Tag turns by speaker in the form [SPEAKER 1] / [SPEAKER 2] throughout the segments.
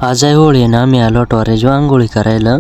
[SPEAKER 1] आज आहे होळी ना, आम्ही आलो टॉरेजवर आंघोळी करायला.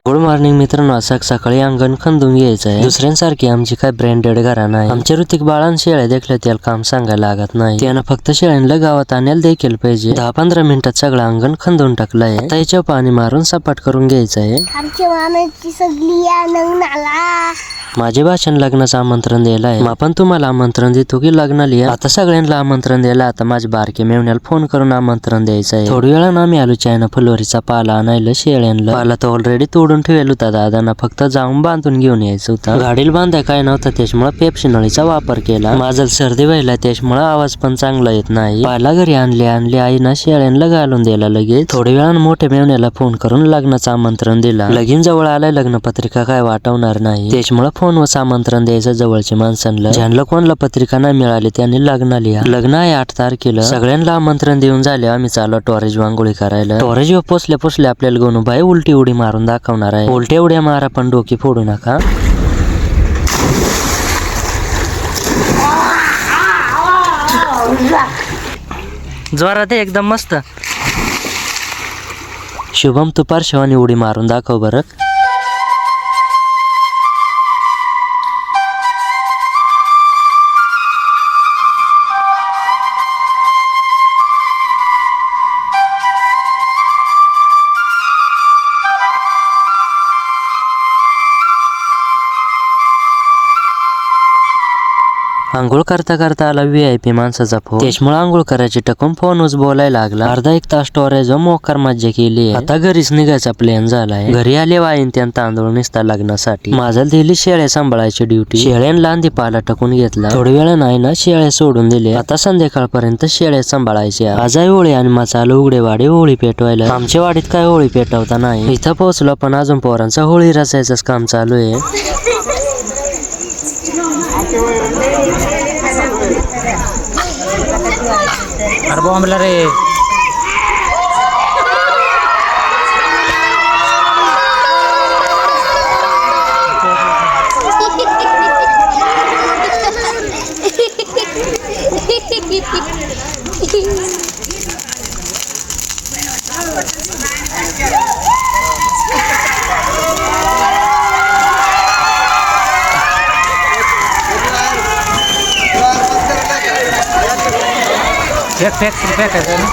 [SPEAKER 1] गुड मॉर्निंग मित्रांनो, सकाळी अंगण खंदून घ्यायचं आहे. दुसऱ्यांसारखी आमची काय ब्रँडेड घरा नाही. आमच्या ऋतिक बाळान शेळ्या देखल्या त्याला काम सांगायला लागत नाही. त्यानं फक्त शेळ्यांना गावात आणायला देखील पाहिजे. 10-15 मिनिटात सगळं अंगण खंदून टाकलंय. आता याच्यावर पाणी मारून सपाट करून घ्यायचं आहे.
[SPEAKER 2] आमच्या मामाची सगळी नाला
[SPEAKER 1] माझे भाषण लग्नाचं आमंत्रण द्यायला आहे. आपण तुम्हाला आमंत्रण देतो की लग्नाला या. आता सगळ्यांना आमंत्रण द्यायला. आता माझ्या बारके मेवण्याला फोन करून आमंत्रण द्यायचं आहे. थोडी वेळा आम्ही आलो चायना फुलवरीचा पाला आणायला शेळ्यांना. पाला तर ऑलरेडी तोडून ठेवला होता दादांना, फक्त जाऊन बांधून घेऊन यायचं होतं. गाडीला बांधाय काय नव्हतं, त्याच्यामुळे पेप्सी नळीचा वापर केला. माझा सर्दी व्हायला त्याच्यामुळे आवाज पण चांगला येत नाही. पाला घरी आणले आईना शेळ्यांना घालून द्यायला लगेच. थोड्या वेळानं मोठ्या मेवण्याला फोन करून लग्नाचं आमंत्रण दिला. लगीन जवळ आलाय, लग्नपत्रिका काय वाटवणार नाही, त्याच्यामुळे फोनवर आमंत्रण द्यायचं जवळच्या माणसांना. ज्यांना कोणाला पत्रिका नाही मिळाली त्यांनी लग्नाला या. लग्न आहे 8 तारखेला. सगळ्यांना आमंत्रण देऊन झाले. आम्ही चाललो टॉरेज आंघोळी करायला. टॉरेजवर पोचल्या आपल्याला गणूबाई उलटी उडी मारून दाखवणार आहे. उलट्या उड्या मारा पण डोकी फोडू नका.
[SPEAKER 3] जोरात एकदम मस्त.
[SPEAKER 1] शुभम तू पार्श्वानी उडी मारून दाखव बरं. आंघोळ करता करता आला VIP माणसाचा फोन. त्याच्यामुळे आंघोळ करायची टकून फोनच बोलायला लागला. अर्धा 1 तास टॉरेज मोकार मज्जा केली. आता घरीच निघायचा प्लॅन झालाय. घरी आले वाईन त्यान तांदूळ निसता लग्नासाठी. माझ्या दिली शेळ्या सांभाळायची ड्युटी. शेळ्यान लांदी पाला टकून घेतला. थोडी वेळा नाही ना शेळ्या सोडून दिले. आता संध्याकाळपर्यंत शेळ्या सांभाळायच्या. आज आहे होळी आणि माझा आलो उघडेवाडी होळी पेटवायला. आमच्या वाडीत काय होळी पेटवता नाही. इथं पोहोचलो पण अजून पोरांचा होळी रचायचंच काम चालू आहे.
[SPEAKER 3] अरे बॉम्बला रे. फेक आहे ना.